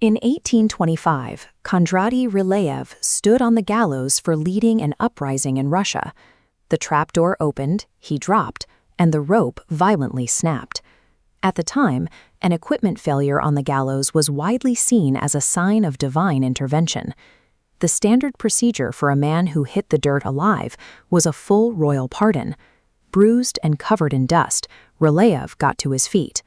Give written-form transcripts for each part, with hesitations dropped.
In 1825, Kondraty Ryleyev stood on the gallows for leading an uprising in Russia. The trapdoor opened, he dropped, and the rope violently snapped. At the time, an equipment failure on the gallows was widely seen as a sign of divine intervention. The standard procedure for a man who hit the dirt alive was a full royal pardon. Bruised and covered in dust, Ryleyev got to his feet.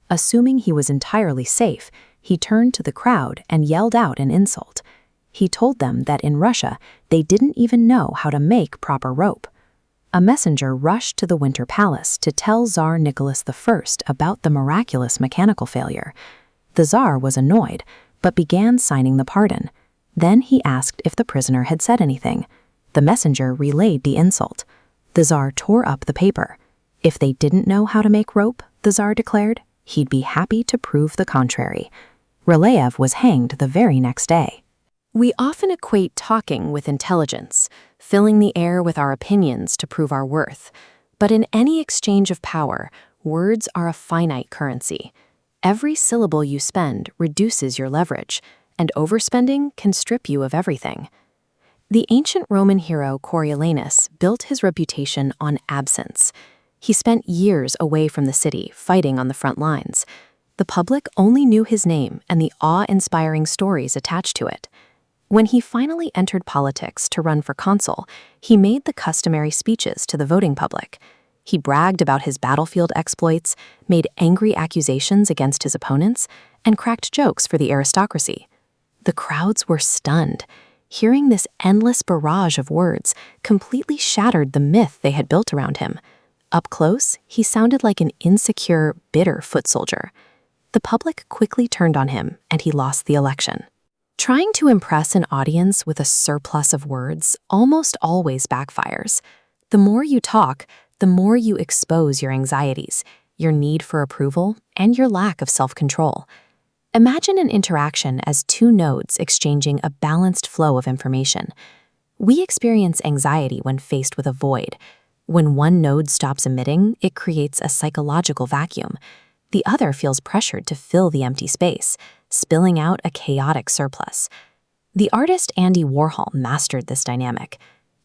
Assuming he was entirely safe, he turned to the crowd and yelled out an insult. He told them that in Russia, they didn't even know how to make proper rope. A messenger rushed to the Winter Palace to tell Tsar Nicholas I about the miraculous mechanical failure. The Tsar was annoyed, but began signing the pardon. Then he asked if the prisoner had said anything. The messenger relayed the insult. The Tsar tore up the paper. If they didn't know how to make rope, the Tsar declared, he'd be happy to prove the contrary. Ryleyev was hanged the very next day. We often equate talking with intelligence, filling the air with our opinions to prove our worth. But in any exchange of power, words are a finite currency. Every syllable you spend reduces your leverage, and overspending can strip you of everything. The ancient Roman hero Coriolanus built his reputation on absence. He spent years away from the city, fighting on the front lines. The public only knew his name and the awe-inspiring stories attached to it. When he finally entered politics to run for consul, he made the customary speeches to the voting public. He bragged about his battlefield exploits, made angry accusations against his opponents, and cracked jokes for the aristocracy. The crowds were stunned. Hearing this endless barrage of words completely shattered the myth they had built around him. Up close, he sounded like an insecure, bitter foot soldier. The public quickly turned on him, and he lost the election. Trying to impress an audience with a surplus of words almost always backfires. The more you talk, the more you expose your anxieties, your need for approval, and your lack of self-control. Imagine an interaction as two nodes exchanging a balanced flow of information. We experience anxiety when faced with a void. When one node stops emitting, it creates a psychological vacuum. The other feels pressured to fill the empty space, spilling out a chaotic surplus. The artist Andy Warhol mastered this dynamic.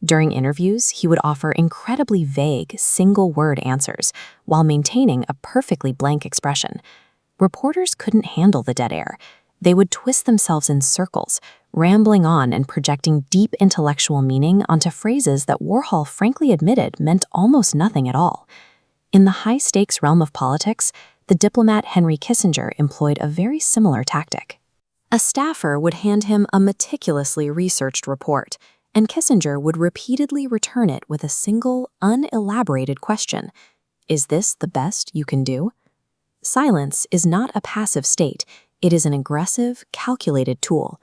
During interviews, he would offer incredibly vague, single-word answers while maintaining a perfectly blank expression. Reporters couldn't handle the dead air. They would twist themselves in circles, rambling on and projecting deep intellectual meaning onto phrases that Warhol frankly admitted meant almost nothing at all. In the high-stakes realm of politics, the diplomat Henry Kissinger employed a very similar tactic. A staffer would hand him a meticulously researched report, and Kissinger would repeatedly return it with a single, unelaborated question. Is this the best you can do? Silence is not a passive state. It is an aggressive, calculated tool.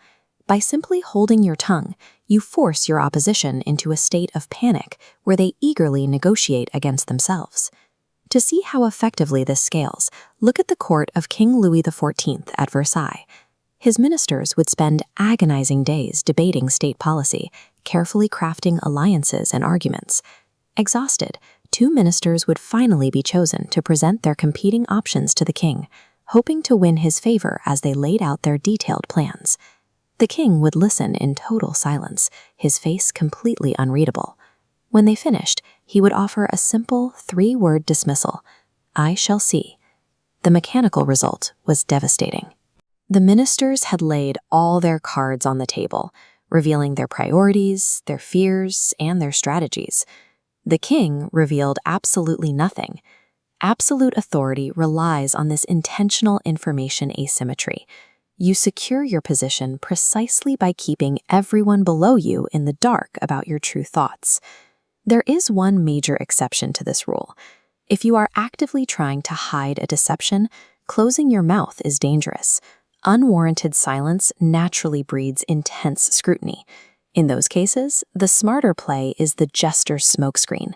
By simply holding your tongue, you force your opposition into a state of panic where they eagerly negotiate against themselves. To see how effectively this scales, look at the court of King Louis XIV at Versailles. His ministers would spend agonizing days debating state policy, carefully crafting alliances and arguments. Exhausted, two ministers would finally be chosen to present their competing options to the king, hoping to win his favor as they laid out their detailed plans. The king would listen in total silence, his face completely unreadable. When they finished, he would offer a simple three-word dismissal: "I shall see." The mechanical result was devastating. The ministers had laid all their cards on the table, revealing their priorities, their fears, and their strategies. The king revealed absolutely nothing. Absolute authority relies on this intentional information asymmetry. You secure your position precisely by keeping everyone below you in the dark about your true thoughts. There is one major exception to this rule. If you are actively trying to hide a deception, closing your mouth is dangerous. Unwarranted silence naturally breeds intense scrutiny. In those cases, the smarter play is the jester's smokescreen.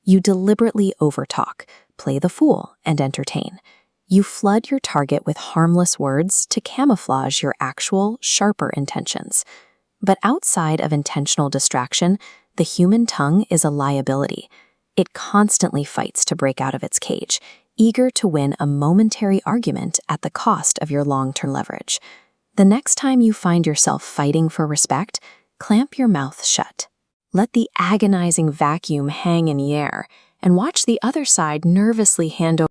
You deliberately overtalk, play the fool, and entertain. You flood your target with harmless words to camouflage your actual, sharper intentions. But outside of intentional distraction, the human tongue is a liability. It constantly fights to break out of its cage, eager to win a momentary argument at the cost of your long-term leverage. The next time you find yourself fighting for respect, clamp your mouth shut. Let the agonizing vacuum hang in the air, and watch the other side nervously hand over